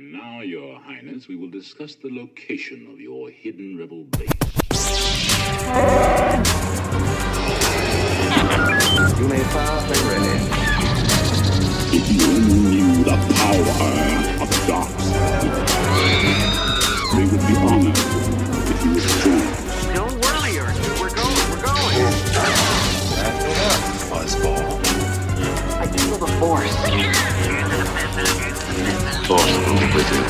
And now, Your Highness, we will discuss the location of your hidden rebel base. You may fire when ready. If you only knew the power of the dark side, they would be honored if you would join. Don't worry, Arthur. We're going. That's enough, fuzzball. I feel the force. Force will be with you,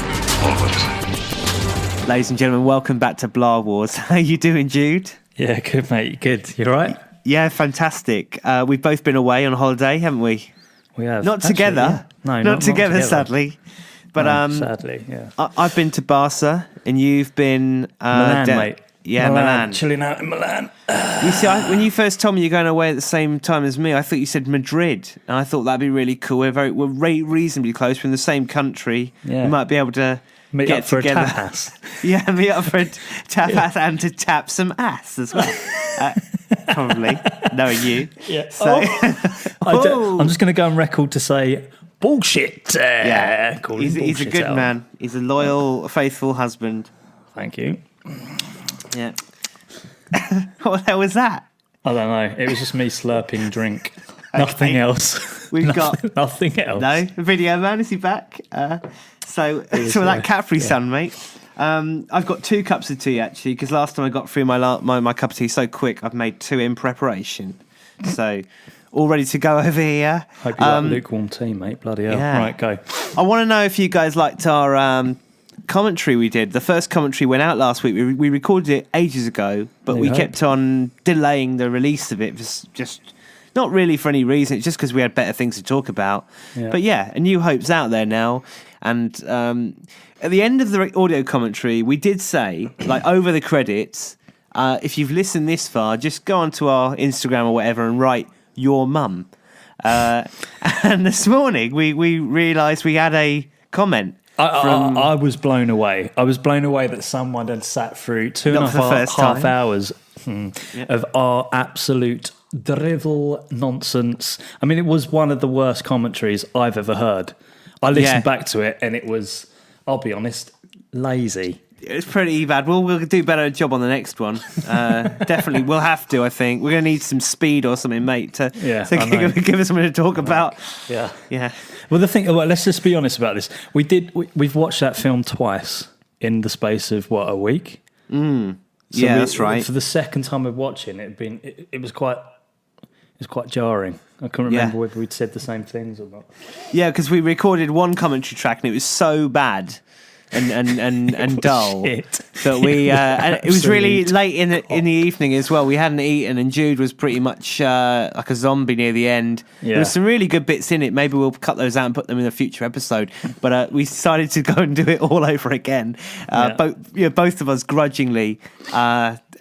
always. Ladies and gentlemen, welcome back to Blah Wars. How you doing, Jude? Yeah, good, mate. Good. You all right? Yeah, fantastic. We've both been away on holiday, haven't we? We have. Not together. Yeah. No, not together, sadly. But no, sadly, yeah. I've been to Barca, and you've been Milan, mate. Yeah, Milan. Chilling out in Milan. You see, when you first told me you're going away at the same time as me, I thought you said Madrid, and I thought that'd be really cool. We're reasonably close. We're in the same country. Yeah. We might be able to Meet get up for together. a tapas. Yeah, meet up for a tapas and to tap some ass as well. Probably, knowing you. Yeah. So, I'm just going to go on record to say bullshit. yeah, Call he's him a bullshit good out. man. He's a loyal, faithful husband. Thank you. Yeah. What the hell was that? I don't know. It was just me slurping drink. Nothing else. We've got nothing else. no video man. Is he back? So that Cadbury Sun, mate. I've got 2 cups of tea actually, because last time I got through my cup of tea so quick, I've made 2 in preparation. So all ready to go over here. Hope you like lukewarm tea, mate. Bloody hell. Yeah. Right, go. I want to know if you guys liked our commentary we did. The first commentary went out last week. We recorded it ages ago, but we kept on delaying the release of it. Just not really for any reason. It's just because we had better things to talk about. Yeah. But yeah, A New Hope's out there now. And at the end of the audio commentary, we did say, like over the credits, if you've listened this far, just go onto our Instagram or whatever and write your mum. And this morning, we realised we had a comment. I was blown away. I was blown away that someone had sat through 2.5 hours of our absolute drivel nonsense. I mean, it was one of the worst commentaries I've ever heard. I listened back to it and it was, I'll be honest, lazy. It's pretty bad. We'll do a better job on the next one. Definitely, we'll have to. I think we're going to need some speed or something, mate, to give us something to talk about. Yeah. Well, let's just be honest about this. We've watched that film twice in the space of a week. That's right. For the second time of watching it was quite jarring. I can't remember whether we'd said the same things or not. Yeah, because we recorded one commentary track and it was so bad and dull that we and it was really late in the evening as well. We hadn't eaten and Jude was pretty much like a zombie near the end. There was some really good bits in it. Maybe we'll cut those out and put them in a future episode. But we decided to go and do it all over again. Both of us grudgingly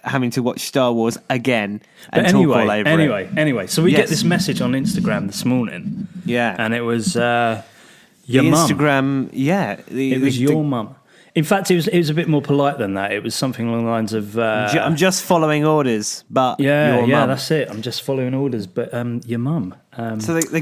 having to watch Star Wars again and talk all over it. Anyway, so we get this message on Instagram this morning. Yeah. And it was your mum. Instagram, it was your mum. In fact, it was a bit more polite than that. It was something along the lines of... I'm just following orders, but your mum. That's it. I'm just following orders, but your mum. So the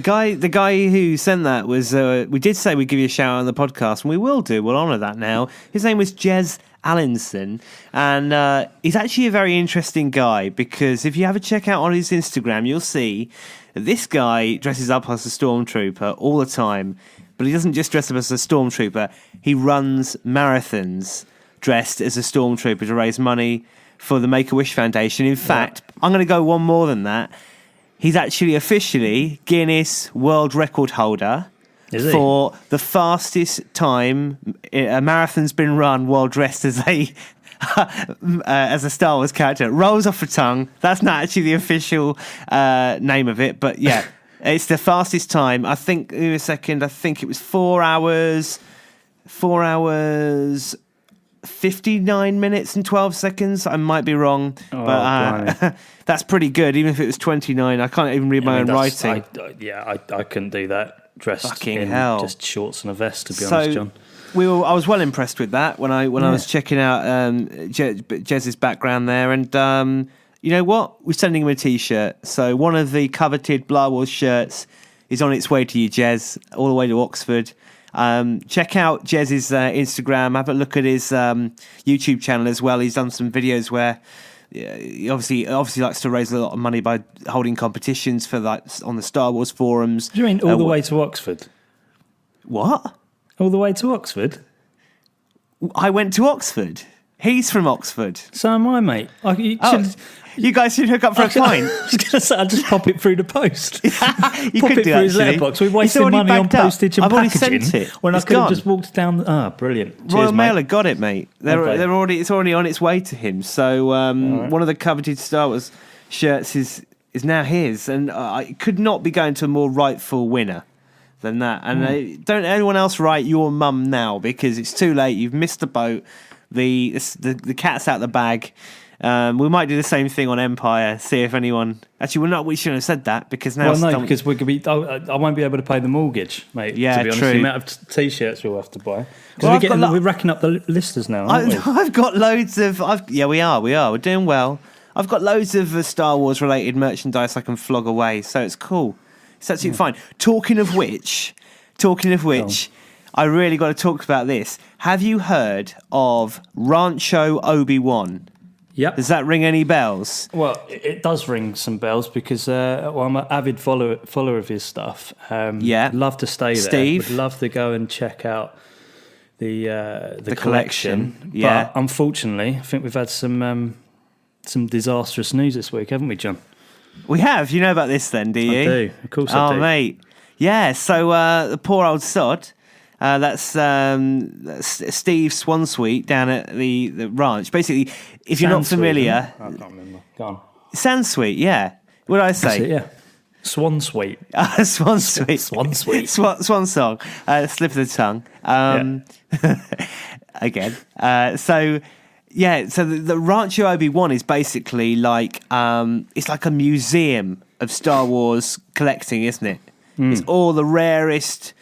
guy who sent that was... we did say we'd give you a shout out on the podcast, and we will do. We'll honour that now. His name was Jez Allinson, and he's actually a very interesting guy, because if you have a check out on his Instagram, you'll see that this guy dresses up as a stormtrooper all the time. But he doesn't just dress up as a stormtrooper. He runs marathons dressed as a stormtrooper to raise money for the Make-A-Wish Foundation. In fact, I'm going to go one more than that. He's actually officially Guinness World Record holder for the fastest time a marathon's been run while dressed as a Star Wars character. It rolls off the tongue. That's not actually the official name of it, but yeah. It's the fastest time. I think it was 4 hours, 59 minutes and 12 seconds. I might be wrong, but that's pretty good. Even if it was 29, I can't even read my own writing. I couldn't do that dressed in just shorts and a vest, to be honest, John. I was well impressed with that when I was checking out Jez's background there, and you know what? We're sending him a T-shirt. So one of the coveted Blah Wars shirts is on its way to you, Jez, all the way to Oxford. Check out Jez's Instagram. Have a look at his YouTube channel as well. He's done some videos where he obviously likes to raise a lot of money by holding competitions for on the Star Wars forums. Do you mean all the way to Oxford? What? All the way to Oxford? I went to Oxford. He's from Oxford. So am I, mate. You guys should hook up for a pint. I was going to say, I'll just pop it through the post. You pop could it do, through his actually. letterbox. We're It's wasting already money on backed up. postage and I've already packaging sent it. when I It's could have gone. just walked down. Brilliant. Cheers, Royal Mail mate. have got it, mate. It's already on its way to him. So one of the coveted Star Wars shirts is now his, and I could not be going to a more rightful winner than that. And don't anyone else write your mum now, because it's too late. You've missed the boat. The cat's out the bag. We might do the same thing on Empire. See if anyone. Actually, we shouldn't have said that, because now. Well, no, because we're gonna be. I won't be able to pay the mortgage, mate. Yeah, to be honest, true. the amount of t-shirts we'll have to buy. Well, Because we're racking up the listers now, aren't we? I've got loads of. We are. We're doing well. I've got loads of Star Wars related merchandise I can flog away, so it's cool. It's absolutely fine. Talking of which, I really got to talk about this. Have you heard of Rancho Obi Wan? Yep. Does that ring any bells? Well, it does ring some bells because I'm an avid follower of his stuff. Love to stay there. Steve? Would love to go and check out the collection. Yeah. But unfortunately, I think we've had some disastrous news this week, haven't we, John? We have. You know about this then, do you? I do. Of course I do. Oh, mate. Yeah, so the poor old sod, that's Steve Swansweet down at the ranch. Basically, if you're not familiar... I can't remember. Go on. Sansweet, yeah. What did I say? That's it, yeah. Swan Sweet. Swansweet. Swan Sweet. Swan song. Slip of the tongue. Again. So the Rancho Obi Wan is basically like it's like a museum of Star Wars collecting, isn't it? It's all the rarest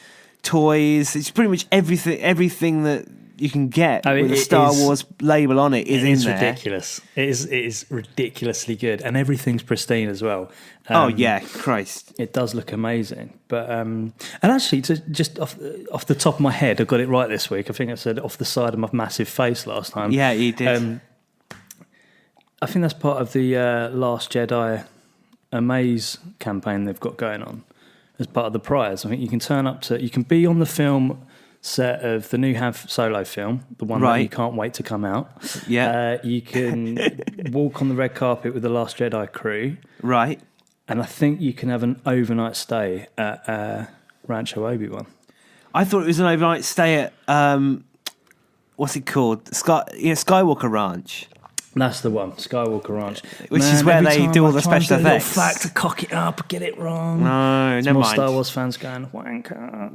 toys. It's pretty much everything that you can get with a Star Wars label on it is in there. Ridiculous. It is ridiculously good, and everything's pristine as well. Oh yeah, Christ! It does look amazing. But and actually, just off the top of my head, I got it right this week. I think I said off the side of my massive face last time. Yeah, you did. I think that's part of the Last Jedi Amaze campaign they've got going on as part of the prize. I think you can be on the film set of the new Solo film, the one that you can't wait to come out. Yeah. You can walk on the red carpet with the Last Jedi crew. Right. And I think you can have an overnight stay at Rancho Obi Wan. I thought it was an overnight stay at what's it called? Skywalker Ranch. That's the one, Skywalker Ranch. Which is where they do all the special effects. Flag to cock it up, get it wrong. No, never more mind. Star Wars fans going, wanker.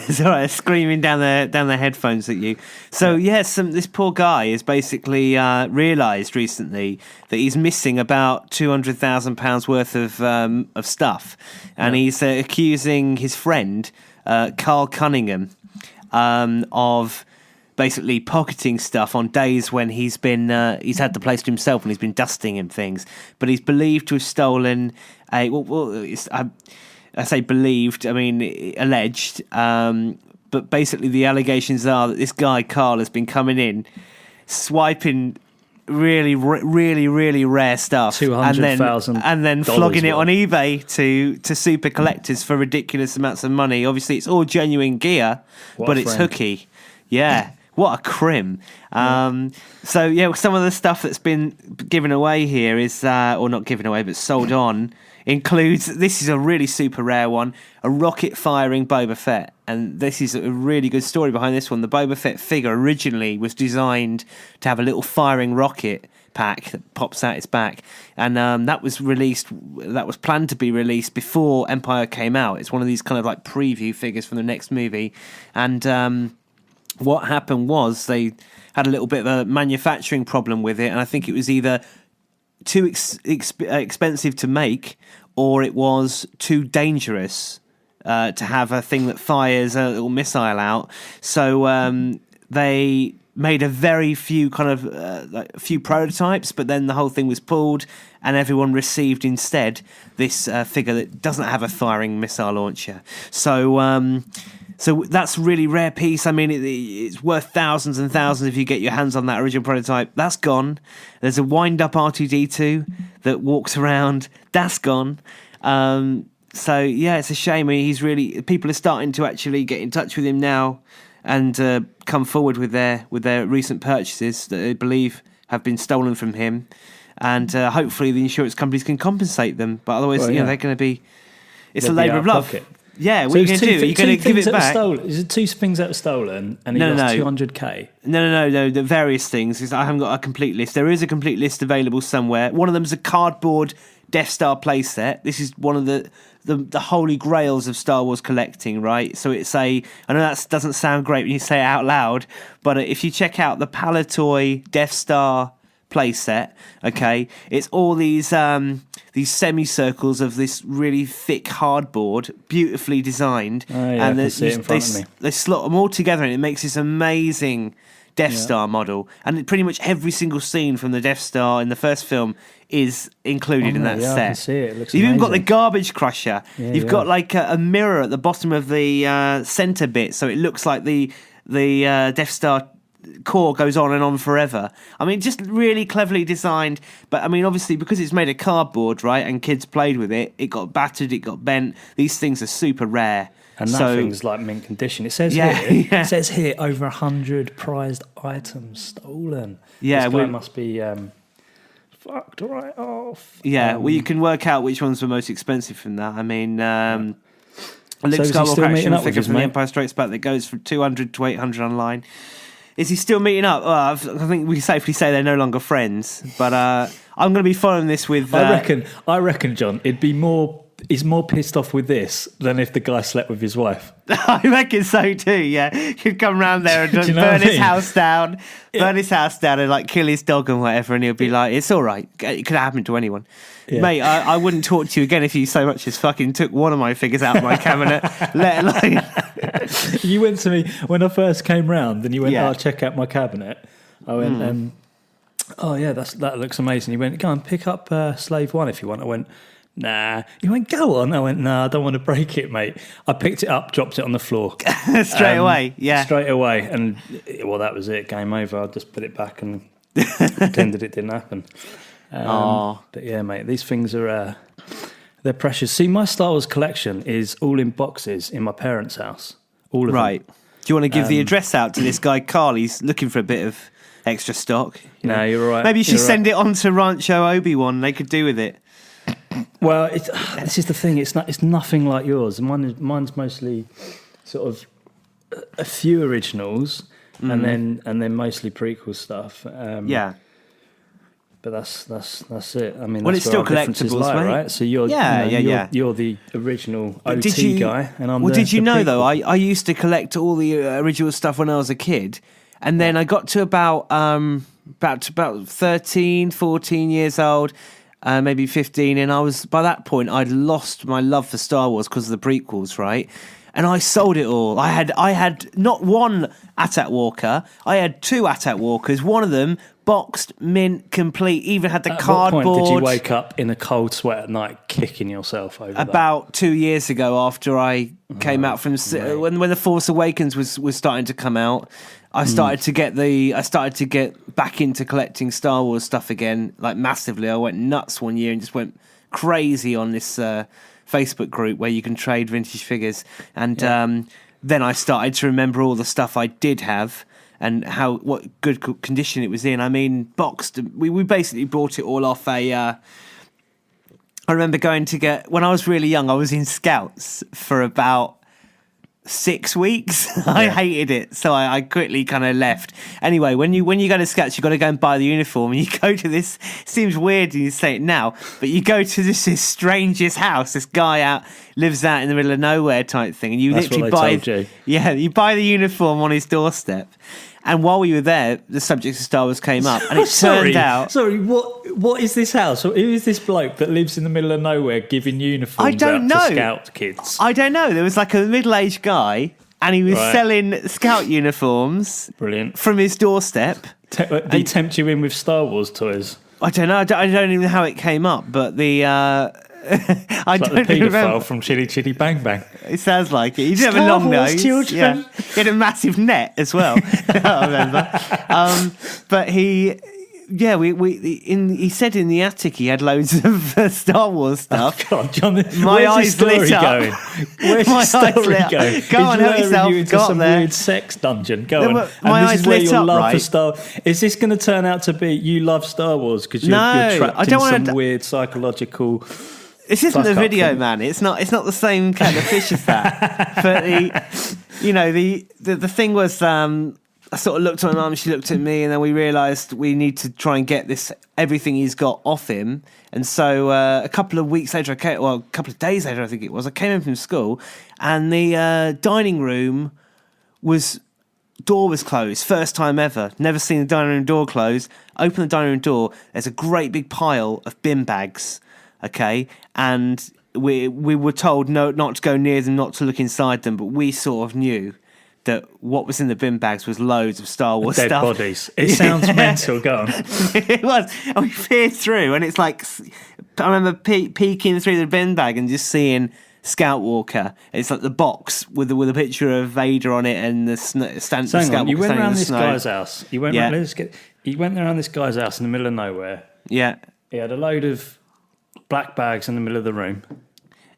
It's all right, screaming down their headphones at you. So this poor guy has basically realised recently that he's missing about £200,000 worth of stuff, and he's accusing his friend Carl Cunningham of basically pocketing stuff on days when he's had the place to himself and he's been dusting and things. But he's believed to have stolen I say believed, I mean alleged. But basically the allegations are that this guy Carl has been coming in, swiping really, really, really rare stuff, $200,000, and then flogging it on eBay to super collectors for ridiculous amounts of money. Obviously, it's all genuine gear, but it's hooky. Yeah. What a crim. So, some of the stuff that's been given away here is, or not given away, but sold on, includes, this is a really super rare one, a rocket-firing Boba Fett. And this is a really good story behind this one. The Boba Fett figure originally was designed to have a little firing rocket pack that pops out its back. And that was planned to be released before Empire came out. It's one of these kind of like preview figures from the next movie. And what happened was they had a little bit of a manufacturing problem with it, and I think it was either too expensive to make or it was too dangerous to have a thing that fires a little missile out. So they made a very few a few prototypes, but then the whole thing was pulled and everyone received instead this figure that doesn't have a firing missile launcher. So So that's a really rare piece. I mean, it's worth thousands and thousands if you get your hands on that original prototype. That's gone. There's a wind-up R2-D2 that walks around. That's gone. So, yeah, it's a shame. I mean, people are starting to actually get in touch with him now and come forward with their recent purchases that they believe have been stolen from him. And hopefully the insurance companies can compensate them. But otherwise, they're going to be... It's a labour of love. Pocket. Yeah, what are you going to do? Are you going to give it back? Is it two things that were stolen and he lost 200k? No. The various things. I haven't got a complete list. There is a complete list available somewhere. One of them is a cardboard Death Star playset. This is one of the holy grails of Star Wars collecting, right? So it's I know that doesn't sound great when you say it out loud, but if you check out the Palatoy Death Star playset, okay, it's all these semicircles of this really thick hardboard, beautifully designed, and they slot them all together, and it makes this amazing Death Star model. And pretty much every single scene from the Death Star in the first film is included in that set. I can see it. It looks You've even amazing. got the garbage crusher. You've got like a mirror at the bottom of the center bit, so it looks like the Death Star core goes on and on forever. I mean, just really cleverly designed. But I mean, obviously, because it's made of cardboard, right, and kids played with it, it got battered, it got bent. These things are super rare. And that thing's like mint condition. It says it says here over 100 prized items stolen. Yeah, this guy must be fucked right off. Yeah, well, you can work out which ones were most expensive from that. I mean, Luke is he still Skywalker meeting action up with figure his from The mate? Empire Strikes Back that goes from 200 to 800 online. Is he still meeting up? I think we can safely say they're no longer friends. But I'm going to be following this with... I reckon, John, he's more pissed off with this than if the guy slept with his wife. I reckon so too, yeah. He'd come round there and burn his house down, and like kill his dog and whatever, and he'll be like, it's all right. It could happen to anyone. Yeah. Mate, I wouldn't talk to you again if you so much as fucking took one of my figures out of my cabinet, let alone... You went to me when I first came round and you went, check out my cabinet. I went, that looks amazing. You went, go and pick up Slave 1 if you want. I went, nah. You went, go on. I went, nah, I don't want to break it, mate. I picked it up, dropped it on the floor. Straight away, yeah. Straight away. And, that was it. Game over. I just put it back and pretended it didn't happen. But yeah, mate, these things are... they're precious. See, my Star Wars collection is all in boxes in my parents' house. All of them. Right. Do you want to give the address out to this guy, Carl? He's looking for a bit of extra stock. No, you're right. Maybe you should send it on to Rancho Obi Wan. They could do with it. Well, this is the thing. It's nothing like yours. Mine's mostly sort of a few originals, and then mostly prequel stuff. But that's it. I mean, well, that's it's still collectibles, mate. Right? So you're the original OT guy, and I'm did you know prequel. though? I used to collect all the original stuff when I was a kid, and then I got to about 13, 14 years old, maybe 15, and by that point I'd lost my love for Star Wars because of the prequels, right? And I sold it all. I had not one AT-AT Walker. I had two AT-AT Walkers. One of them boxed, mint, complete. Even had the cardboard. What point did you wake up in a cold sweat at night, kicking yourself over About 2 years ago, after I came out from when the Force Awakens was starting to come out, I started to get back into collecting Star Wars stuff again, like massively. I went nuts one year and just went crazy on this Facebook group where you can trade vintage figures, and then I started to remember all the stuff I did have and what good condition it was in. I mean, boxed. We basically bought it all off I remember going to when I was really young, I was in Scouts for about 6 weeks. I hated it, so I quickly kind of left. Anyway, when you go to Scouts, you've got to go and buy the uniform, and you go to this, seems weird when you say it now, but you go to this strangest house. This guy lives out in the middle of nowhere type thing, and you literally you buy the uniform on his doorstep. And while we were there, the subject of Star Wars came up, and it turned out... Sorry, what is this house? Who is this bloke that lives in the middle of nowhere giving uniforms to Scout kids? I don't know. There was like a middle-aged guy, and he was selling Scout uniforms from his doorstep. Did he tempt you in with Star Wars toys? I don't know. I don't even know how it came up, but I It's like don't the paedophile remember. from Chitty Chitty Bang Bang. It sounds like it. He did have a Star long Wars nose. children. Yeah. He had a massive net as well. I remember. But he said in the attic he had loads of Star Wars stuff. God, John, My where's eyes the story lit up. going? Where's My the eyes story lit up. going? Go on, help yourself. You into Go on some there. weird sex dungeon. Go No, on. but And my this eyes is where lit your up, love for right? Star. Is this going to turn out to be you love Star Wars because you're, No, you're trapped I don't in wanna some weird psychological? This isn't fuck the up video, thing. man. It's not the same kind of fish as that. But the thing was, I sort of looked at my mum, she looked at me, and then we realised we need to try and get everything he's got off him. And so a couple of weeks later, a couple of days later, I think it was, I came in from school, and the dining room door was closed. First time ever. Never seen the dining room door closed. Open the dining room door. There's a great big pile of bin bags. Okay, and we were told not to go near them, not to look inside them, but we sort of knew that what was in the bin bags was loads of Star Wars Dead stuff. bodies. It sounds mental. Go on. It was. And we peered through, and it's like I remember peeking through the bin bag and just seeing Scout Walker. It's like the box with a picture of Vader on it and the stand. So hang Scout on, you Walker went standing in around the this snow. guy's house. You went. Yeah. You went around this guy's house in the middle of nowhere. Yeah. He had a load of black bags in the middle of the room.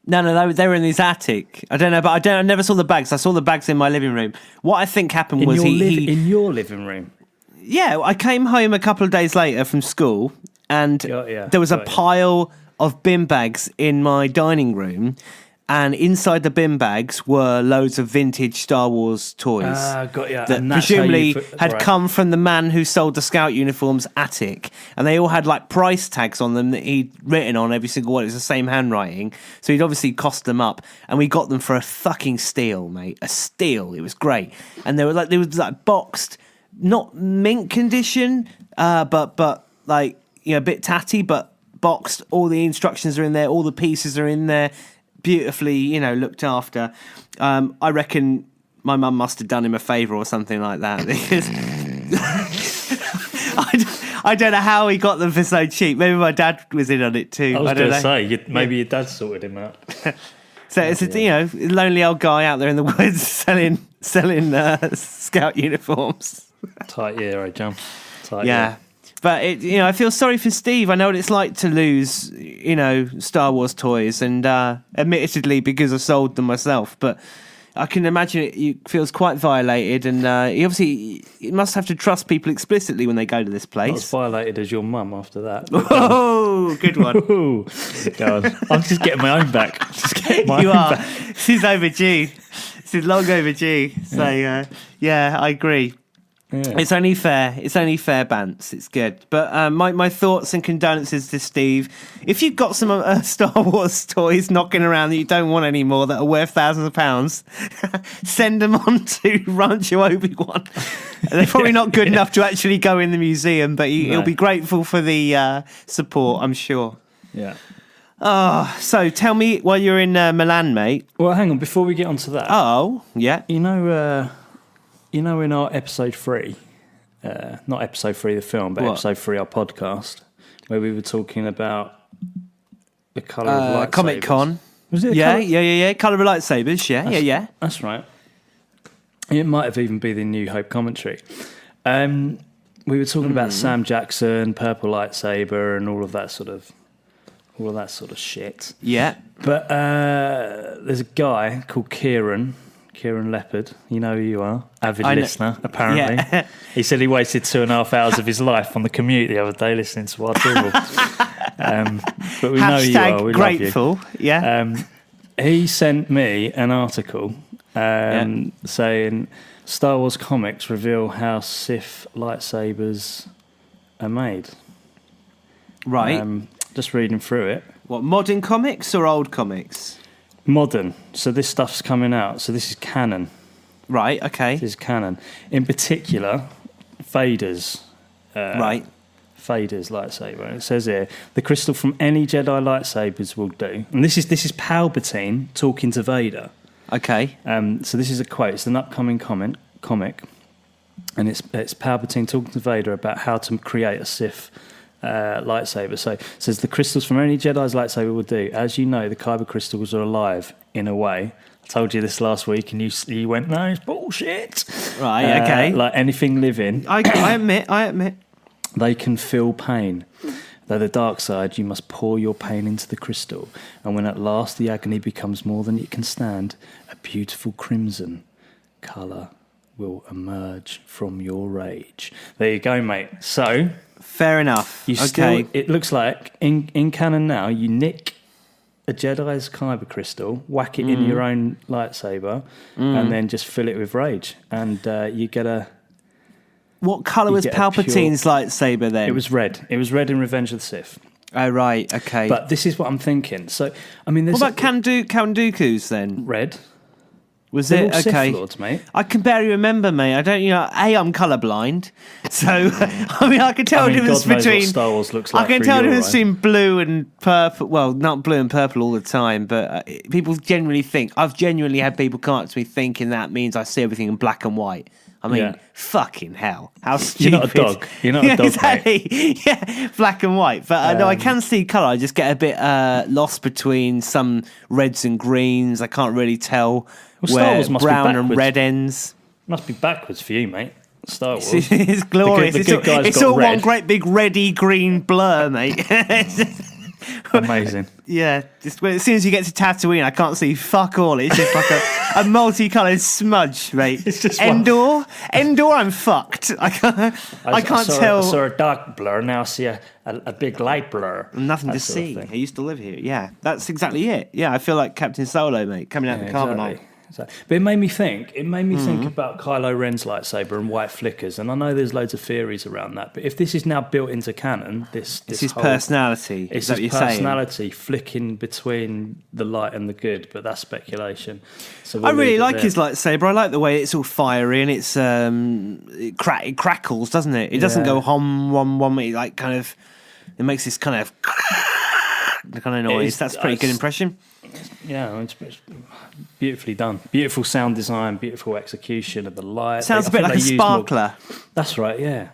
No, they were in his attic. I don't know, but I never saw the bags. I saw the bags in my living room. What I think happened was in your living room. Yeah, I came home a couple of days later from school, and there was a pile of bin bags in my dining room, and inside the bin bags were loads of vintage Star Wars toys Got you. that And that's how presumably you had come from the man who sold the Scout uniforms attic, and they all had like price tags on them that he'd written on every single one. It was the same handwriting, so he'd obviously cost them up, and we got them for a fucking steal, mate. A steal. It was great, and they were like boxed, not mint condition, but like a bit tatty, but boxed. All the instructions are in there, all the pieces are in there. Beautifully, looked after. I reckon my mum must have done him a favour or something like that, because I don't know how he got them for so cheap. Maybe my dad was in on it too. I was don't going to know. say, maybe your dad sorted him out. So it's a lonely old guy out there in the woods selling Scout uniforms. Tight year, right, John? Tight Yeah. year. But I feel sorry for Steve. I know what it's like to lose, Star Wars toys, and admittedly because I sold them myself. But I can imagine he feels quite violated, and he must have to trust people explicitly when they go to this Not as place. violated as your mum after that. Oh, good one. Ooh. Go on. I'm just getting my own back. You are. This is overdue. This is long overdue. So I agree. Yeah. It's only fair. It's only fair, Bants. It's good. But my thoughts and condolences to Steve. If you've got some Star Wars toys knocking around that you don't want anymore that are worth thousands of pounds, send them on to Rancho Obi Wan. They're probably not good enough to actually go in the museum, but he'll be grateful for the support, I'm sure. Yeah. Oh, so tell me while you're in Milan, mate. Well, hang on. Before we get onto that, Oh, yeah. in our episode 3, not episode 3 of the film, but What? episode 3 our podcast, where we were talking about the colour of lightsabers. Comic Con. Was it? Yeah. Colour of lightsabers. Yeah. That's right. It might have even been the New Hope commentary. We were talking about Sam Jackson, purple lightsaber, and all of that sort of shit. Yeah. But there's a guy called Kieran Leopard. You know who you are, avid listener. Apparently, Yeah. He said he wasted 2.5 hours of his life on the commute the other day listening to our dribble. But we know who you are. We grateful. love you. Yeah. He sent me an article saying Star Wars comics reveal how Sith lightsabers are made. Right. Just reading through it. What, modern comics or old comics? Modern. So this stuff's coming out. So this is canon. Right. Okay. This is canon. In particular, Vader's. Right. Vader's lightsaber. It says here, the crystal from any Jedi lightsabers will do. And this is Palpatine talking to Vader. Okay. So this is a quote. It's an upcoming comic, and it's Palpatine talking to Vader about how to create a Sith lightsaber. So it says the crystals from any Jedi's lightsaber will do. As you know, the kyber crystals are alive in a way. I told you this last week, and you went, "No, it's bullshit." Right? Okay. Like anything living, I admit. they can feel pain. Though the dark side, you must pour your pain into the crystal, and when at last the agony becomes more than it can stand, a beautiful crimson colour will emerge from your rage. There you go, mate. So, Fair enough. it looks like in canon now, you nick a Jedi's kyber crystal, whack it in your own lightsaber, and then just fill it with rage, and you get a. What colour was Palpatine's lightsaber then? It was red. It was red in Revenge of the Sith. Oh, right, okay. But this is what I'm thinking. So, I mean, what about Count Dooku's then? Red. Was They're it? all Okay. Sith Lords, mate. I can barely remember, mate. I don't, I'm colourblind. So, I mean, I can tell the difference God knows between. what Star Wars looks like. I can tell the difference between blue and purple. Well, not blue and purple all the time, but people generally think. I've genuinely had people come up to me thinking that means I see everything in black and white. I mean, fucking hell. How stupid. You're not a dog. You're not a dog, exactly. mate. Yeah, black and white. But no, I can see colour. I just get a bit lost between some reds and greens. I can't really tell Star Wars must be brown and backwards. red ends. Must be backwards for you, mate. Star Wars. It's glorious. The good guys it's got all red. one great big reddy green blur, mate. Amazing. Yeah, just as soon as you get to Tatooine, I can't see fuck all. It's just like a multicoloured smudge, mate. It's just Endor, I'm fucked. I can't tell. I saw a dark blur. Now I see a big light blur. Nothing to see. I used to live here. Yeah, that's exactly it. Yeah, I feel like Captain Solo, mate, coming out of the carbonite. Exactly. But it made me think. It made me think about Kylo Ren's lightsaber and white flickers, and I know there's loads of theories around that. But if this is now built into canon, it's his personality. It's his his personality flicking between the light and the good. But that's speculation. So I really like his lightsaber. I like the way it's all fiery and it's it crackles, doesn't it? It doesn't go hum wom wom. It like kind of it makes this kind of noise. That's a pretty good impression. Yeah, it's beautifully done. Beautiful sound design, beautiful execution of the light. Sounds a bit like a sparkler. That's right, yeah.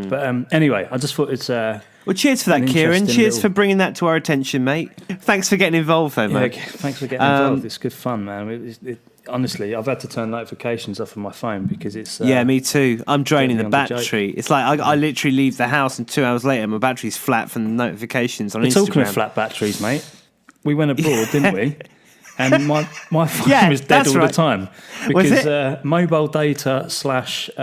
But anyway, I just thought it's... well, cheers for that, Kieran. Cheers for bringing that to our attention, mate. Thanks for getting involved, though, mate. Thanks for getting involved. It's good fun, man. Honestly, I've had to turn notifications off on my phone because it's... yeah, me too. I'm draining the battery. It's like I literally leave the house and 2 hours later my battery's flat from the notifications on Instagram. Talking of flat batteries, mate, we went abroad, didn't we? And my phone was dead all the time because mobile data /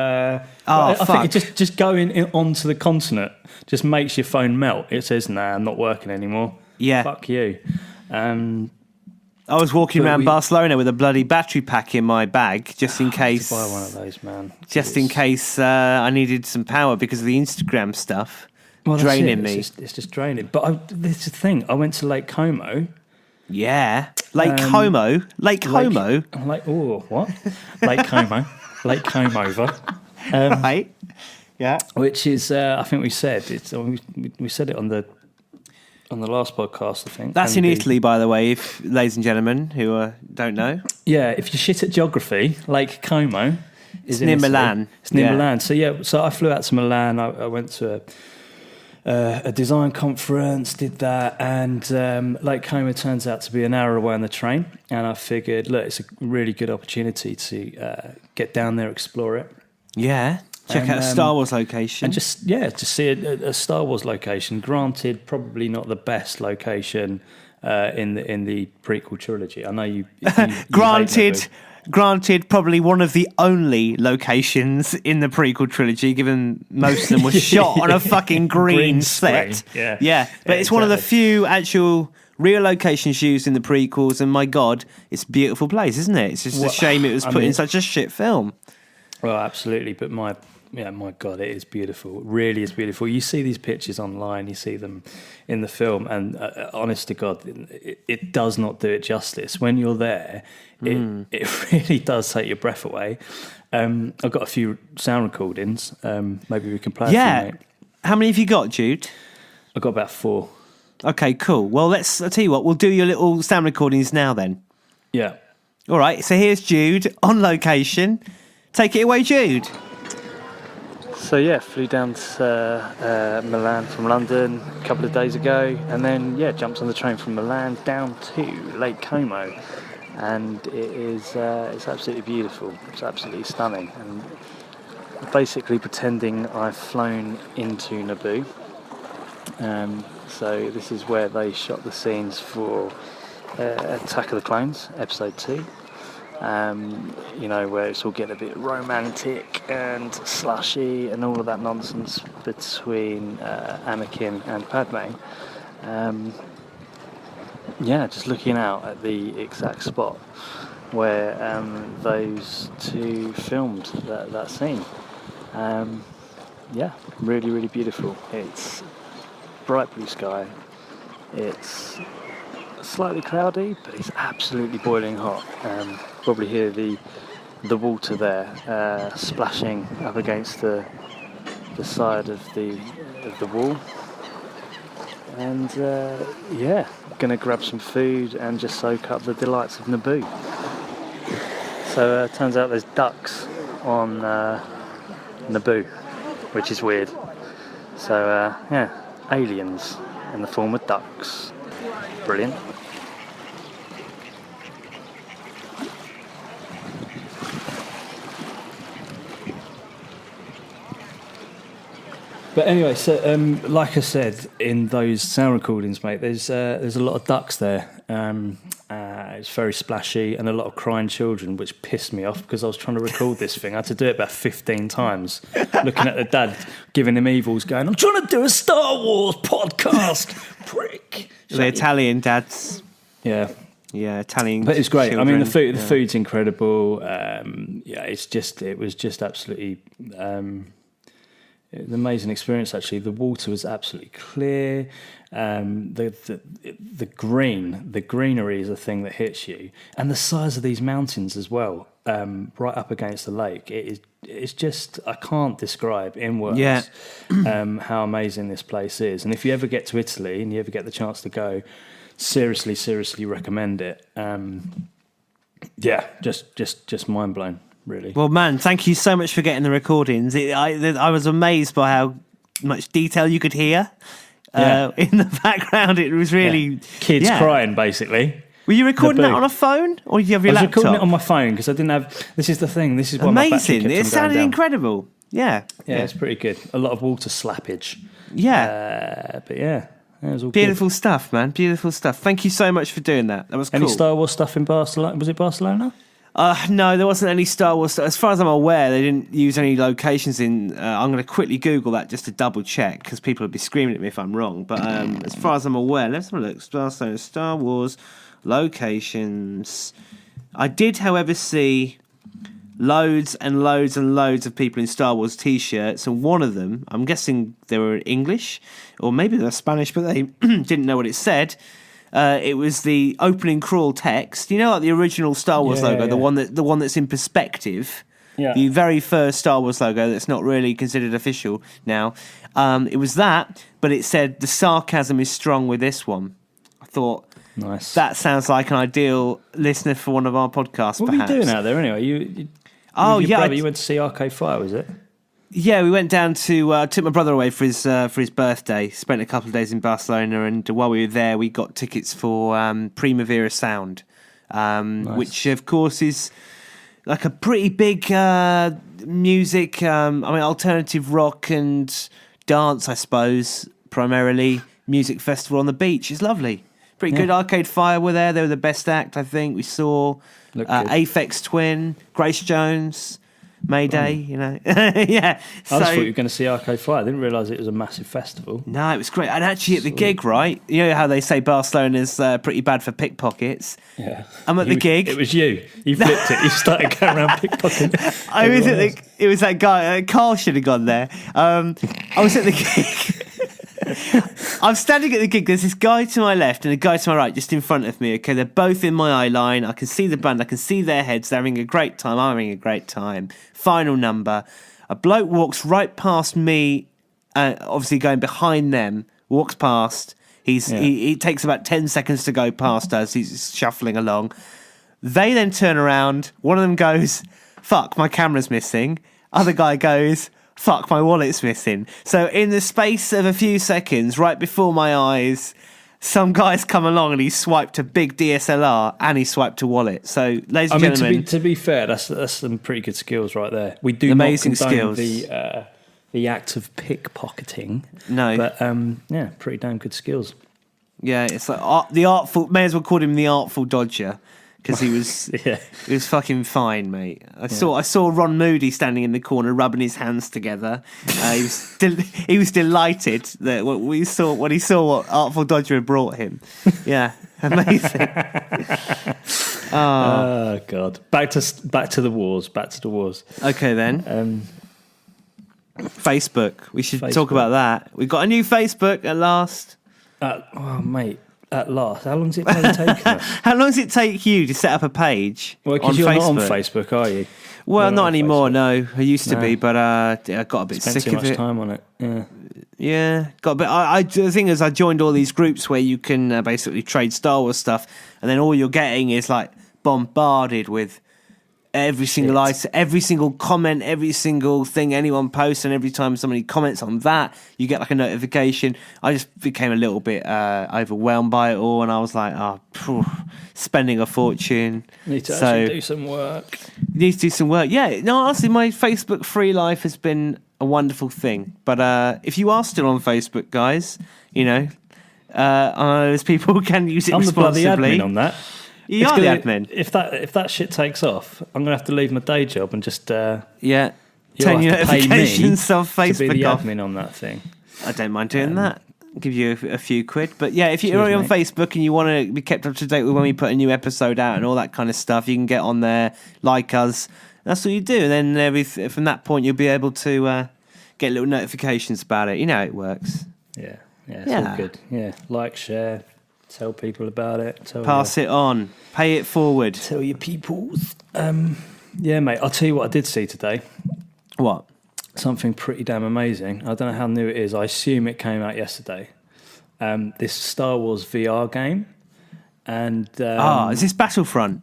I think it just going onto the continent just makes your phone melt. It says, "Nah, I'm not working anymore." Yeah, fuck you. I was walking around Barcelona with a bloody battery pack in my bag just in case. Buy one of those, man. Just in case I needed some power because of the Instagram stuff. Draining me. It's just draining. But this is the thing. I went to Lake Como. Yeah. Lake Como? Lake Como? What? Lake Como. Lake Como. Right. Yeah. Which is, I think we said, we said it on the last podcast, I think. That's in Italy, by the way, if ladies and gentlemen who don't know. Yeah, if you're shit at geography, Lake Como is near Milan. It's near Milan. So I flew out to Milan. I went to a design conference, did that, and Lake Como turns out to be an hour away on the train. And I figured, look, it's a really good opportunity to get down there, explore it. Yeah. Check out a Star Wars location. And just see a Star Wars location. Granted, probably not the best location in the prequel trilogy. I know you Granted, probably one of the only locations in the prequel trilogy, given most of them were shot on a fucking green set. Yeah. But it's one of the few actual real locations used in the prequels, and my God, it's a beautiful place, isn't it? It's just a shame it was put in such a shit film. Well, absolutely, but my God, it is beautiful. It really is beautiful. You see these pictures online, you see them in the film, and honest to God, it does not do it justice. When you're there, it really does take your breath away. I've got a few sound recordings. Maybe we can play. Yeah. How many have you got, Jude? I've got about 4. Okay, cool. Well, I'll tell you what, we'll do your little sound recordings now then. Yeah. All right, so here's Jude on location. Take it away, Jude. So yeah, flew down to Milan from London a couple of days ago, and then jumped on the train from Milan down to Lake Como, and it's absolutely beautiful. It's absolutely stunning, and basically pretending I've flown into Naboo. So this is where they shot the scenes for Attack of the Clones, Episode 2. Where it's all getting a bit romantic and slushy and all of that nonsense between Anakin and Padme. Just looking out at the exact spot where those two filmed that scene. Really, really beautiful. It's bright blue sky. It's slightly cloudy, but it's absolutely boiling hot. Probably hear the water there splashing up against the side of the wall. And gonna grab some food and just soak up the delights of Naboo. So turns out there's ducks on Naboo, which is weird. So aliens in the form of ducks. Brilliant. But anyway, so like I said in those sound recordings, mate, there's a lot of ducks there. It's very splashy and a lot of crying children, which pissed me off because I was trying to record this thing. I had to do it about 15 times, looking at the dad giving him evils, going, "I'm trying to do a Star Wars podcast, prick." The Italian dads. Yeah, Italian. But it's great. Children. I mean, the food's incredible. It was just absolutely. An amazing experience, actually. The water was absolutely clear. The greenery is a thing that hits you, and the size of these mountains as well, right up against the lake. It's just, I can't describe in words how amazing this place is. And if you ever get to Italy and you ever get the chance to go, seriously recommend it. Just mind blown. Really. Well, man, thank you so much for getting the recordings. I was amazed by how much detail you could hear in the background. It was really kids crying, basically. Were you recording that on a phone, or did you have your laptop? I was recording it on my phone because I didn't have. This is the thing. This is why my battery kept on It sounded going down. incredible. Yeah, it's pretty good. A lot of water slappage. But it was all beautiful good. Stuff, man. Beautiful stuff. Thank you so much for doing that. That was cool. Any Star Wars stuff in Barcelona? Was it Barcelona? No, there wasn't any Star Wars stuff. As far as I'm aware, they didn't use any locations in... I'm going to quickly Google that just to double check, because people would be screaming at me if I'm wrong. But as far as I'm aware, let's have a look. Star Wars locations. I did, however, see loads and loads and loads of people in Star Wars T-shirts, and one of them, I'm guessing they were English, or maybe they were Spanish, but they didn't know what it said. It was the opening crawl text. You know, like the original Star Wars logo, the one that's in perspective. Yeah. The very first Star Wars logo that's not really considered official now. It was that, but it said the sarcasm is strong with this one. I thought, nice. That sounds like an ideal listener for one of our podcasts. What perhaps. Were you doing out there anyway? You went to see Arcade Fire, was it? Yeah, we went down to took my brother away for his birthday. Spent a couple of days in Barcelona, and while we were there, we got tickets for Primavera Sound, nice. Which of course is like a pretty big music. Alternative rock and dance, I suppose, primarily music festival on the beach. It's lovely, pretty good. Arcade Fire were there; they were the best act, I think. We saw Aphex Twin, Grace Jones. Mayday, you know. Yeah. I just thought you were going to see Arcade Fire. I didn't realise it was a massive festival. No, it was great. And actually at the gig, right? You know how they say Barcelona's pretty bad for pickpockets? Yeah. I'm at the gig. It was you. You flipped it. You started going around pickpocketing. It was that guy. Carl should have gone there. I was at the gig. I'm standing at the gig. There's this guy to my left and a guy to my right just in front of me. Okay, they're both in my eye line. I can see the band. I can see their heads. They're having a great time. I'm having a great time. Final number. A bloke walks right past me, obviously going behind them, walks past. He takes about 10 seconds to go past us. He's shuffling along. They then turn around. One of them goes, "Fuck, my camera's missing." Other guy goes, fuck, my wallet's missing. So in the space of a few seconds, right before my eyes, some guy's come along and he swiped a big DSLR and he swiped a wallet. So, ladies and gentlemen, to be fair, that's some pretty good skills right there. We do amazing not condone skills. The act of pickpocketing. No, but yeah, pretty damn good skills. Yeah, it's like the artful. May as well call him the Artful Dodger because he was he was fucking fine, mate. I saw Ron Moody standing in the corner rubbing his hands together. He was delighted that when he saw what Artful Dodger had brought him. Yeah, amazing. Oh God, back to the wars. Back to the wars. Okay then. Facebook. We should talk about that. We've got a new Facebook at last. Mate, at last. How long does it take us? How long does it take you to set up a page? Well, because you're not on Facebook, are you? Well, You're not anymore. Facebook. No, I used to be, but I got a bit Spent sick too of much it. time on it. Yeah, got a bit. The thing is, I joined all these groups where you can basically trade Star Wars stuff, and then all you're getting is like bombarded with every single item, every single comment, every single thing anyone posts, and every time somebody comments on that, you get like a notification. I just became a little bit overwhelmed by it all, and I was like, spending a fortune. Need to actually do some work. Need to do some work. Yeah, no, honestly, my Facebook free life has been a wonderful thing. But if you are still on Facebook, guys, I know there's people who can use it responsibly. I'm the bloody admin on that. You are the admin. If that shit takes off, I'm gonna have to leave my day job and just turn your notifications off Facebook to be the off. admin on that thing. I don't mind doing that. I'll give you a few quid. But yeah, if you're already on Facebook and you want to be kept up to date with when we put a new episode out and all that kind of stuff, you can get on there, like us. That's what you do. And then from that point, you'll be able to get little notifications about it. You know how it works. Yeah, it's all good. Yeah, like, share. Tell people about it. Pass it on. Pay it forward. Tell your peoples. Yeah, mate. I'll tell you what I did see today. What? Something pretty damn amazing. I don't know how new it is. I assume it came out yesterday. This Star Wars VR game. And is this Battlefront?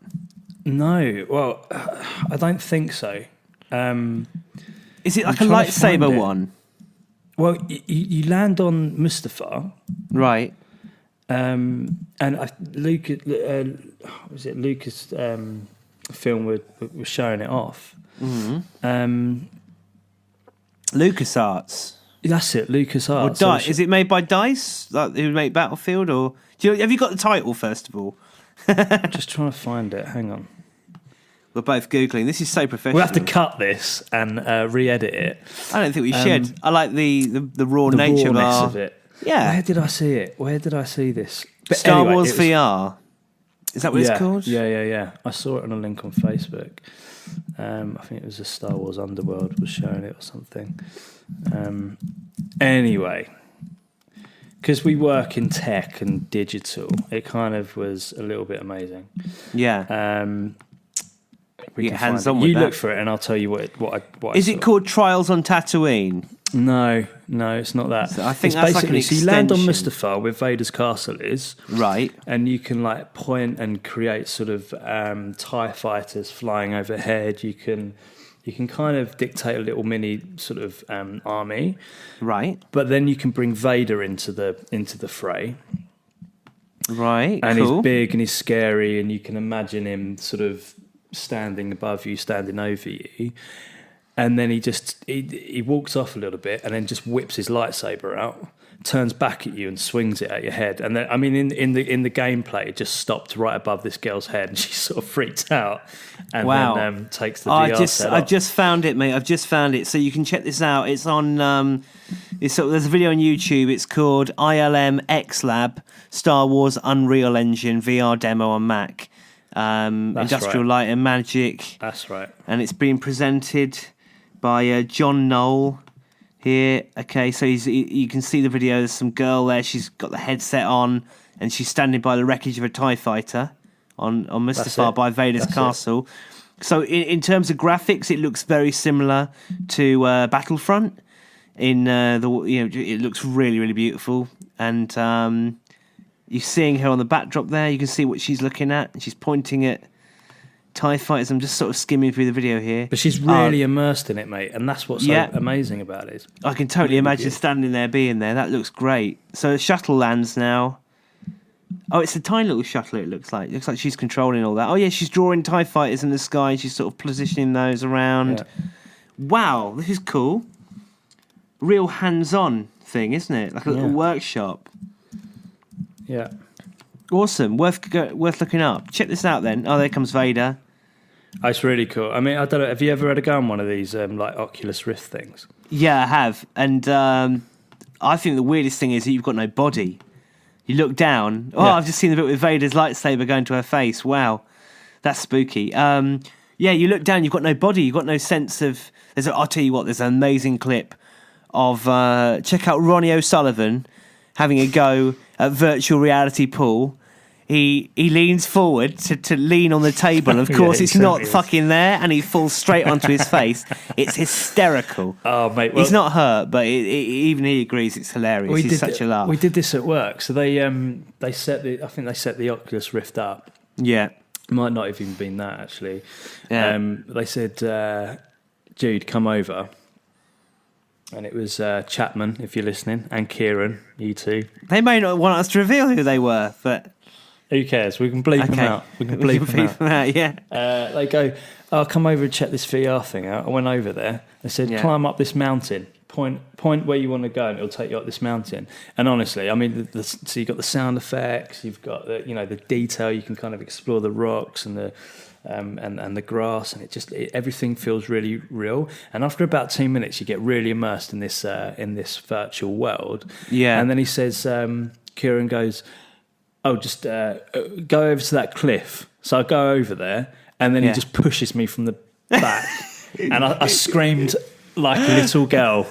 No. Well, I don't think so. Is it like a lightsaber one? Well, you land on Mustafar. Right. And Lucas film was showing it off. Mm-hmm. LucasArts. That's it, LucasArts. Is it made by DICE? Like who made Battlefield? Or have you got the title first of all? Just trying to find it. Hang on. We're both Googling. This is so professional. We'll have to cut this and re-edit it. I don't think we should. I like the raw nature of it. Yeah. Where did I see it? Where did I see this? But Star Wars VR. Is that what it's called? Yeah. I saw it on a link on Facebook. I think it was a Star Wars Underworld was showing it or something. Anyway, because we work in tech and digital, it kind of was a little bit amazing. Yeah. We get hands on with you that. look for it, and I'll tell you what Is I it saw. called Trials on Tatooine? No, it's not that. So I think it's that's like basically an so you land on extension. Mustafar where Vader's castle is, Right. and you can like point and create sort of TIE fighters flying overhead. You can kind of dictate a little mini sort of army, Right. but then you can bring Vader into the fray. Right. And cool. he's big and he's scary, and you can imagine him sort of standing above you, standing over you. And then he walks off a little bit and then just whips his lightsaber out, turns back at you and swings it at your head. And then, I mean, in the gameplay, it just stopped right above this girl's head, and she sort of freaked out. And then takes the VR set I off. just found it, mate. I've just found it. So you can check this out. It's on. There's a video on YouTube. It's called ILM X Lab Star Wars Unreal Engine VR demo on Mac. Industrial right. Light and Magic. That's right. And it's being presented by John Knoll here. Okay, so you can see the video. There's some girl there. She's got the headset on, and she's standing by the wreckage of a TIE fighter on Mustafar by Vader's castle. So in terms of graphics, it looks very similar to Battlefront. It looks really, really beautiful, and you're seeing her on the backdrop there. You can see what she's looking at, and she's pointing at TIE fighters. I'm just sort of skimming through the video here. But she's really immersed in it, mate, and that's what's so amazing about it. I can totally imagine standing there, being there. That looks great. So the shuttle lands now. Oh, it's a tiny little shuttle, it looks like. It looks like she's controlling all that. Oh, yeah, she's drawing TIE fighters in the sky. She's sort of positioning those around. Yeah. Wow, this is cool. Real hands-on thing, isn't it? Like a little workshop. Yeah. Awesome. Worth looking up. Check this out then. Oh, there comes Vader. Oh, it's really cool. I mean, I don't know. Have you ever had a go on one of these like Oculus Rift things? Yeah, I have. And I think the weirdest thing is that you've got no body. You look down. Oh, I've just seen the bit with Vader's lightsaber going to her face. Wow. That's spooky. Yeah, you look down, you've got no body. You've got no sense of... I'll tell you what, there's an amazing clip of... check out Ronnie O'Sullivan having a go at virtual reality pool. He leans forward to lean on the table. Of course, it's not fucking there, and he falls straight onto his face. It's hysterical. Oh, mate. Well, he's not hurt, but even he agrees it's hilarious. It's such a laugh. We did this at work. So they set the Oculus Rift up. Yeah. It might not have even been that, actually. Yeah. They said, Jude, come over. And it was Chapman, if you're listening, and Kieran, you two. They may not want us to reveal who they were, but... Who cares? We can bleep them out. We can bleep them out. Yeah. They go, "Oh, come over and check this VR thing out." I went over there. They said, "Climb up this mountain. Point where you want to go, and it'll take you up this mountain." And honestly, I mean, so you've got the sound effects, you've got the detail. You can kind of explore the rocks and the and the grass, and everything feels really real. And after about 2 minutes, you get really immersed in this virtual world. Yeah. And then he says, Kieran goes, "Oh, just go over to that cliff." So I go over there, and then he just pushes me from the back, and I screamed like a little girl.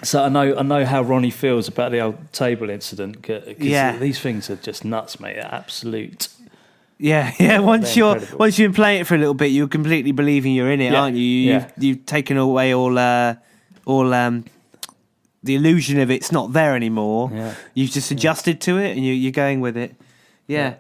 So I know how Ronnie feels about the old table incident. Cause these things are just nuts, mate. They're absolute. Yeah. Once you've been playing it for a little bit, you're completely believing you're in it, aren't you? You've taken away all the illusion of it's not there anymore. Yeah. You've just adjusted to it, and you're going with it. Yeah.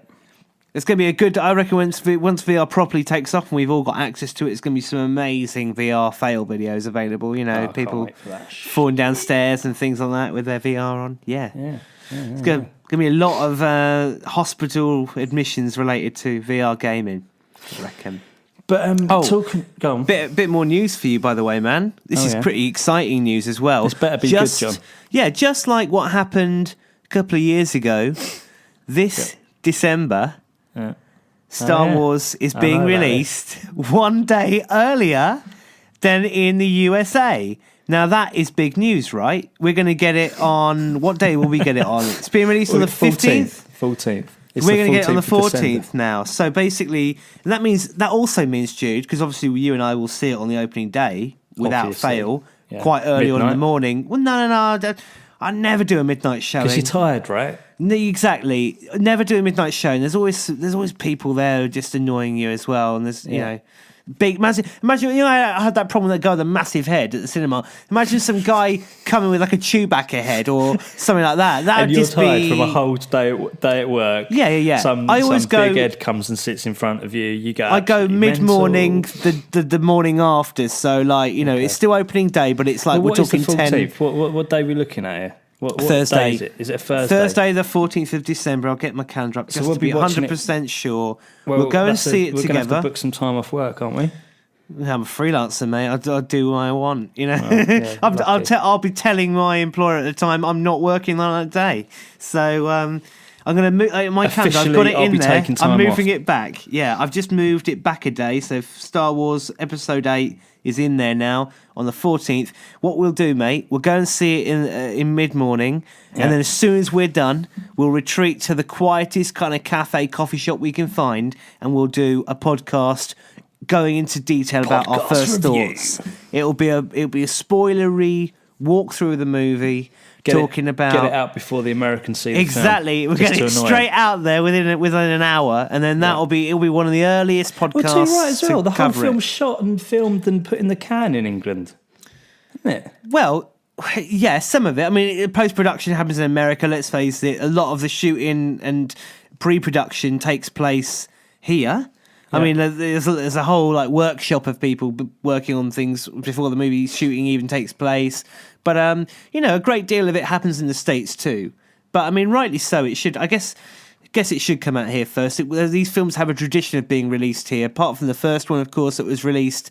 It's going to be a good... I reckon once VR properly takes off and we've all got access to it, it's going to be some amazing VR fail videos available. People falling downstairs and things like that with their VR on. Yeah. It's going to be a lot of hospital admissions related to VR gaming, I reckon. But go on. Bit more news for you, by the way, man. This is pretty exciting news as well. This better be good, John. Yeah, just like what happened a couple of years ago, this December, Star Wars is being released one day earlier than in the USA. Now, that is big news, right? We're going to get it on... What day will we get it on? It's being released on the 15th? 14th. We're going to get it on the 14th now. So basically, that also means, Jude, because obviously you and I will see it on the opening day without fail, quite early on in the morning. Well, no. I never do a midnight showing. Because you're tired, right? Exactly. Never do a midnight showing. There's always people there who are just annoying you as well. And there's, big, massive. Imagine, I had that problem with that guy with a massive head at the cinema. Imagine some guy coming with like a Chewbacca head or something like that. That would just be. And you're tired from a whole day at work. Yeah. Some big head comes and sits in front of you. You go. I go mid-morning, the morning after. So it's still opening day, but it's like we're talking 10. What day are we looking at here? What Thursday. Day is it? Is it a Thursday? Thursday, the 14th of December. I'll get my calendar up just to be 100% sure. We'll go and see it together. We're going to have to book some time off work, aren't we? I'm a freelancer, mate. I'll do what I want. I'll be telling my employer at the time I'm not working on that day. So I'm going to move my calendar. I've got it in there. I'm moving it back. Yeah, I've just moved it back a day. So Star Wars Episode 8 is in there now on the 14th. What we'll do, mate, we'll go and see it in mid-morning, and then as soon as we're done, we'll retreat to the quietest kind of cafe, coffee shop we can find, and we'll do a podcast going into detail about our first thoughts. It'll be a spoilery walk through the movie, get it out before the Americans see the film. We're getting it straight out there within an hour, and then it'll be one of the earliest podcasts. Well, too right as well. The whole film's shot and filmed and put in the can in England, isn't it? Well, yeah, some of it. I mean, post-production happens in America. Let's face it. A lot of the shooting and pre-production takes place here. I mean, there's a whole like workshop of people working on things before the movie shooting even takes place. But a great deal of it happens in the States too. But I mean, rightly so. It should, I guess it should come out here first. These films have a tradition of being released here. Apart from the first one, of course, that was released.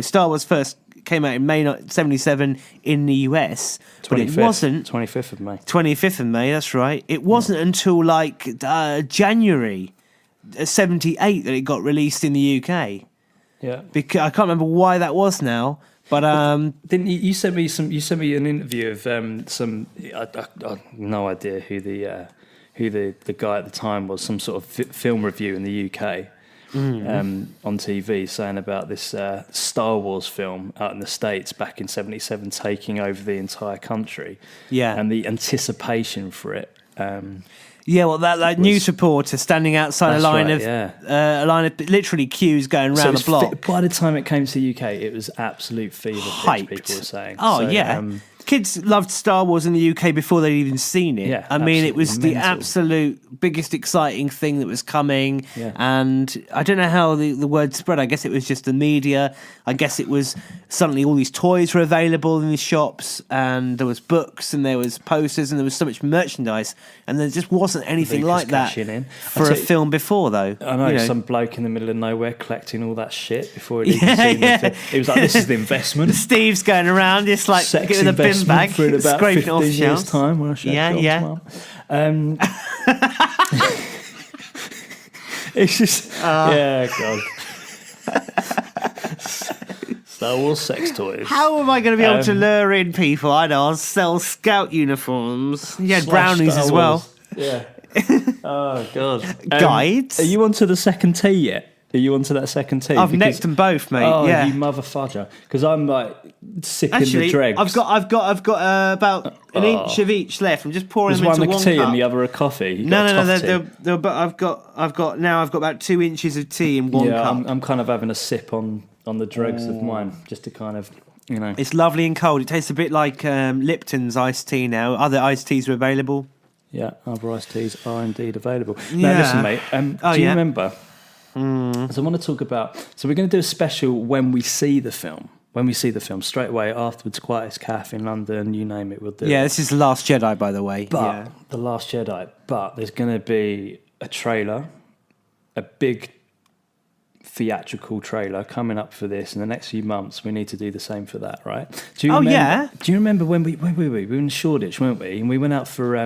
Star Wars first came out in May 1977 in the US, but it wasn't 25th of May. 25th of May. That's right. It wasn't until like January 78 that it got released in the UK. Yeah, because I can't remember why that was now. But didn't you sent me some? You sent me an interview of some. I have no idea who the guy at the time was. Some sort of film review in the UK on TV saying about this Star Wars film out in the States back in '77 taking over the entire country. Yeah, and the anticipation for it. Well, that news reporter standing outside a line of literally queues going around the block. By the time it came to the UK, it was absolute fever pitch, people were saying. Kids loved Star Wars in the UK before they'd even seen it. Yeah, I mean, it was mental. the absolute biggest exciting thing that was coming. Yeah. And I don't know how the word spread. I guess it was just the media. I guess it was suddenly all these toys were available in the shops, and there was books, and there was posters, and there was so much merchandise, and there just wasn't anything like that for a film before, though. I know, some bloke in the middle of nowhere collecting all that shit before he'd even seen the film. It was like, this is the investment. Steve's going around just like getting a bin bag, for in about scraping 15 off years' shelves. time. When I it's just, God. Star Wars sex toys. How am I going to be able to lure in people? I know, I'll sell scout uniforms. You had brownies as well. Yeah. Oh, God. Guides? Are you onto the second tee yet? Are you onto that second tee? I've necked them both, mate. Oh, yeah. you mother fudger! Because I'm like sick in the dregs. I've got about an inch of each left. I'm just pouring them into one cup. There's one tea and the other a coffee. No. But I've got about 2 inches of tea in one cup. I'm kind of having a sip on the dregs of mine, just to kind of, It's lovely and cold. It tastes a bit like Lipton's iced tea now. Other iced teas are available. Yeah, other iced teas are indeed available. Yeah. Now listen, mate. Do you remember? So I want to talk about. So we're going to do a special when we see the film. When we see the film, straight away afterwards, Quietest Cafe in London, you name it, we'll do. Yeah, this is The Last Jedi, by the way. The Last Jedi. But there's going to be a trailer, a big theatrical trailer coming up for this in the next few months. We need to do the same for that, right? Do you remember when we were in Shoreditch, weren't we? And we went out for.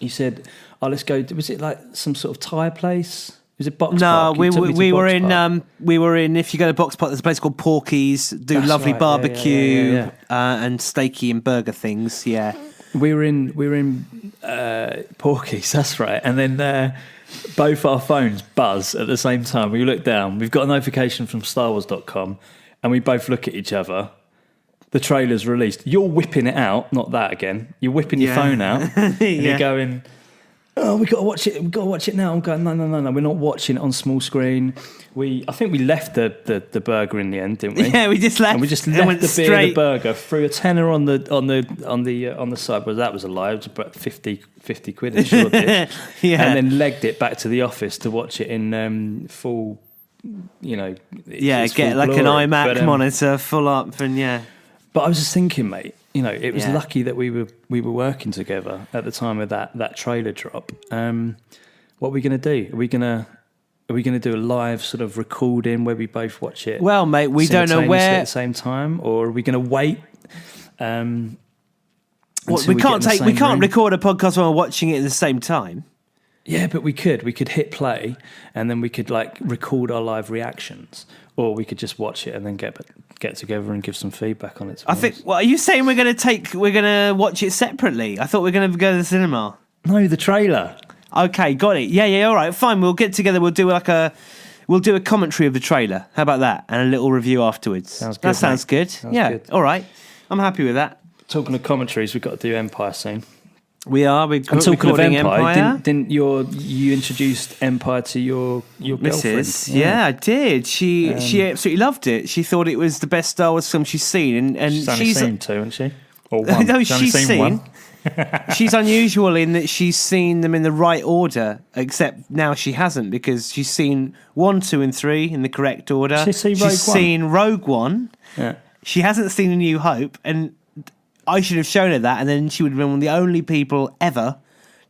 You said, "Oh, let's go." Was it like some sort of Thai place? Was it Box Park? No, we were in. If you go to Box Park, there's a place called Porky's. That's lovely barbecue and steaky and burger things. Yeah, we were in Porky's. That's right. And then both our phones buzz at the same time. We look down. We've got a notification from StarWars.com, and we both look at each other. The trailer's released. You're whipping it out, not that again. You're whipping your phone out, and you're going, "Oh, we got to watch it. We got to watch it now." I'm going, "No. We're not watching it on small screen." I think we left the burger in the end, didn't we? Yeah, we just left. And we just left the beer, the burger, threw a tenner on the side. Well, that was a lie. It was about 50 quid in Shoreditch. Yeah, and then legged it back to the office to watch it in full. Get like an iMac monitor, full up, and But I was just thinking, mate, it was lucky that we were working together at the time of that trailer drop. What are we going to do? Are we going to do a live sort of recording where we both watch it? Well, mate, we don't know where at the same time, or are we going to wait? We can't record a podcast while we're watching it at the same time. Yeah, but we could hit play and then we could like record our live reactions, or we could just watch it and then get together and give some feedback on it. I think. Well, are you saying we're going to watch it separately? I thought we were going to go to the cinema. No, the trailer. Okay, got it. Yeah. All right, fine. We'll get together. We'll do a commentary of the trailer. How about that? And a little review afterwards. Sounds good. That sounds good. Good. All right. I'm happy with that. Talking of commentaries, we've got to do Empire soon. We are. We're talking of Empire. Didn't you introduced Empire to your Mrs. girlfriend? Yeah, I did. She absolutely loved it. She thought it was the best Star Wars film she's seen, and she's only seen 2, hasn't she? Or one? No, She's only she's seen one? She's unusual in that she's seen them in the right order, except now she hasn't, because she's seen 1, 2, and 3 in the correct order. She's seen Rogue One. Yeah. She hasn't seen A New Hope, and I should have shown her that, and then she would have been one of the only people ever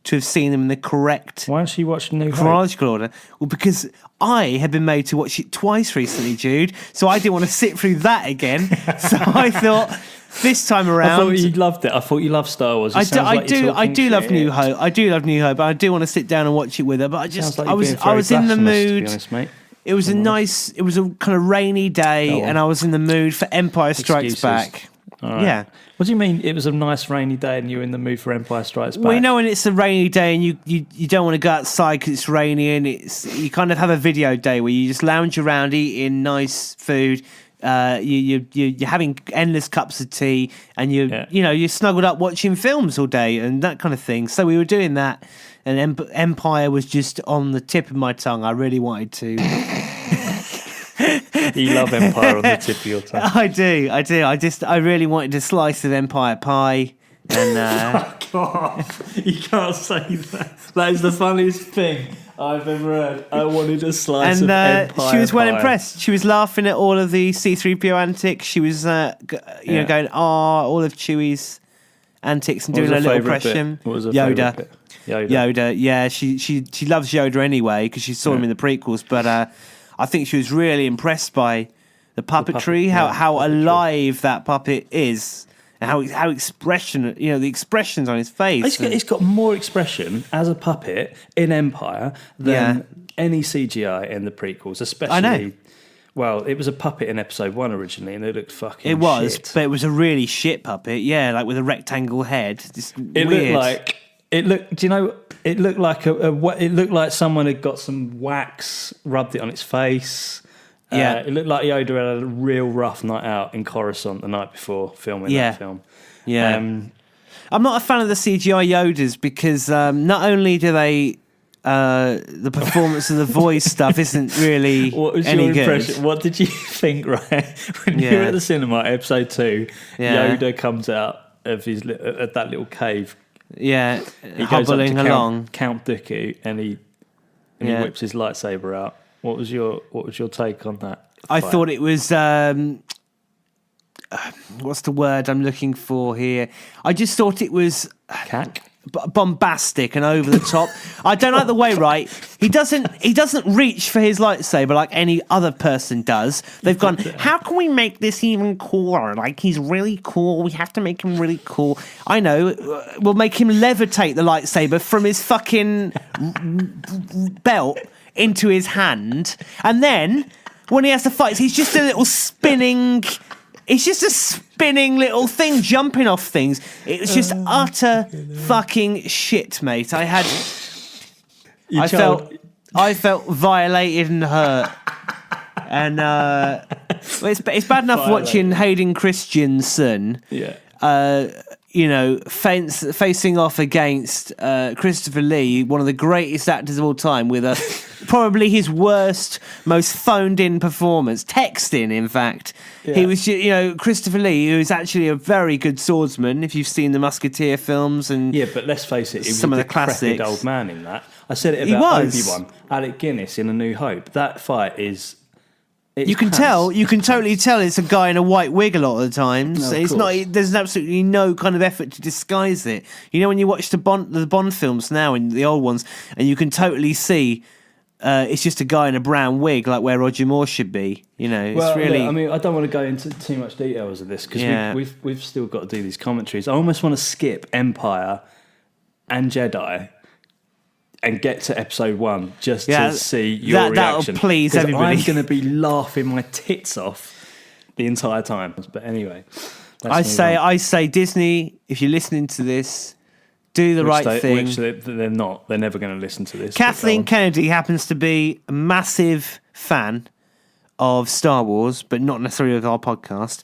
to have seen them in the correct Why don't she watch New Hope? chronological order. Well, because I had been made to watch it twice recently, Jude, so I didn't want to sit through that again. So I thought this time around, I thought you loved it. I thought you loved Star Wars. I do love New Hope. I do love New Hope. I do want to sit down and watch it with her. But I was in the mood. To be honest, mate. It was it was a kind of rainy day, and I was in the mood for Empire Strikes Back. Right. Yeah. What do you mean? It was a nice rainy day, and you were in the mood for Empire Strikes Back. Well, you know when it's a rainy day and you don't want to go outside because it's rainy, and you kind of have a video day where you just lounge around eating nice food. You're having endless cups of tea, and you're snuggled up watching films all day and that kind of thing. So we were doing that, and Empire was just on the tip of my tongue. I really wanted to. You love Empire on the tip of your tongue. I do. I really wanted a slice of Empire pie. And Fuck off. You can't say that. That is the funniest thing I've ever heard. I wanted a slice of Empire she was well pie. impressed. She was laughing at all of the C-3PO antics. She was going, all of Chewie's antics and What was doing a her little favourite impression. bit? What was her Yoda. favourite bit? Yoda. Yeah, she loves Yoda anyway because she saw him in the prequels. But I think she was really impressed by the puppetry, how alive that puppet is, and how expression, the expressions on his face. It's got more expression as a puppet in Empire than any CGI in the prequels, especially. I know. Well, it was a puppet in Episode 1 originally, and it looked fucking It was, shit. but it was a really shit puppet. Yeah, like with a rectangle head. It looked like it looked like someone had got some wax, rubbed it on its face. Yeah, it looked like Yoda had a real rough night out in Coruscant the night before filming that film. Yeah, I'm not a fan of the CGI Yodas because not only do they the performance of the voice stuff isn't really what was any your impression? good. What did you think, right? When you were at the cinema, Episode 2, Yoda comes out of his that little cave. Yeah, he hobbling goes up to along. Count Dooku, and he whips his lightsaber out. What was your take on that? I thought it was what's the word I'm looking for here? I just thought it was bombastic and over the top. I don't like the way, right? He doesn't reach for his lightsaber like any other person does. They've gone, how can we make this even cooler? Like, he's really cool. We have to make him really cool. I know. We'll make him levitate the lightsaber from his fucking belt into his hand. And then when he has to fight, he's just a little spinning... It's just a spinning little thing jumping off things. It was just utter fucking shit, mate. I felt violated and hurt. And it's bad enough watching Hayden Christensen. Facing off against Christopher Lee, one of the greatest actors of all time, with probably his worst, most phoned-in performance. Texting, in fact. Yeah. He was, Christopher Lee, who is actually a very good swordsman, if you've seen the Musketeer films. And yeah, but let's face it, he was some a of the classics. Old man in that. I said it about Obi-Wan. Alec Guinness in A New Hope. That fight is... You can totally tell it's a guy in a white wig a lot of the times. No, it's not. There's absolutely no kind of effort to disguise it. When you watch the Bond films now and the old ones, and you can totally see it's just a guy in a brown wig, like where Roger Moore should be. It's really. Look, I mean, I don't want to go into too much details of this because we've still got to do these commentaries. I almost want to skip Empire and Jedi and get to Episode 1 just to see your reaction. That'll please everybody. I'm going to be laughing my tits off the entire time. But anyway, I say Disney, if you're listening to this, do the right thing. Which they're not. They're never going to listen to this. Kathleen Kennedy happens to be a massive fan of Star Wars, but not necessarily of our podcast.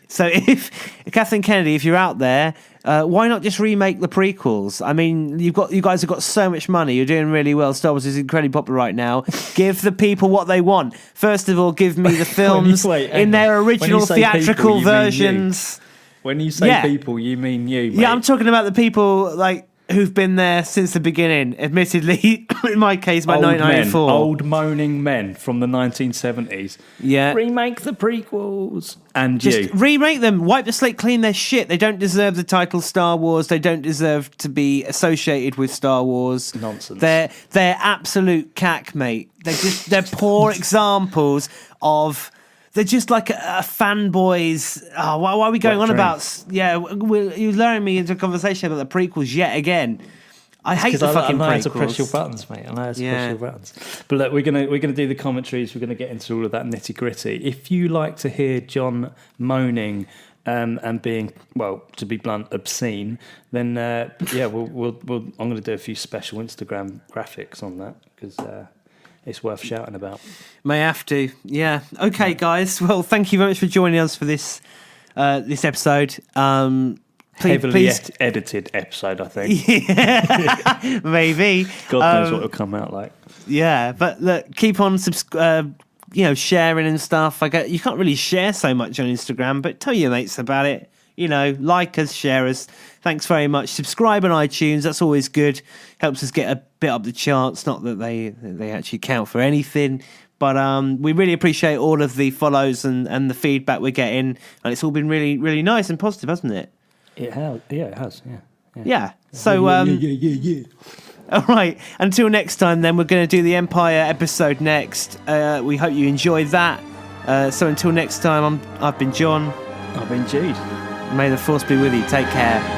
So if Kathleen Kennedy, if you're out there, why not just remake the prequels? I mean, you guys have got so much money. You're doing really well. Star Wars is incredibly popular right now. Give the people what they want. First of all, give me the films in their original theatrical versions. When you say people, you mean you, mate. Yeah, I'm talking about the people like who've been there since the beginning. Admittedly, in my case, by 1994. Old moaning men from the 1970s. Yeah. Remake the prequels. And Just remake them. Wipe the slate clean. Their shit. They don't deserve the title Star Wars. They don't deserve to be associated with Star Wars. Nonsense. They're absolute cack, mate. They're poor examples of. They're just like a fanboys. Oh, why are we going on about? Yeah, you're luring me into a conversation about the prequels yet again. I hate the fucking prequels. I know how to press your buttons, mate. I know how to press your buttons. But look, we're gonna do the commentaries. We're gonna get into all of that nitty gritty. If you like to hear John moaning and being, well, to be blunt, obscene, then we'll I'm gonna do a few special Instagram graphics on that because. It's worth shouting about. May have to, yeah. Okay, guys. Well, thank you very much for joining us for this episode. Heavily edited episode, I think. Yeah, maybe. God knows what it'll come out like. Yeah, but look, keep on sharing and stuff. You can't really share so much on Instagram, but tell your mates about it. Like us, share us. Thanks very much. Subscribe on iTunes. That's always good. Helps us get a bit up the charts. Not that they actually count for anything. But we really appreciate all of the follows and the feedback we're getting. And it's all been really, really nice and positive, hasn't it? It has. Yeah, it has. Yeah. So, yeah. All right. Until next time, then, we're going to do the Empire episode next. We hope you enjoyed that. So until next time, I've been John. I've been Jude. May the Force be with you. Take care.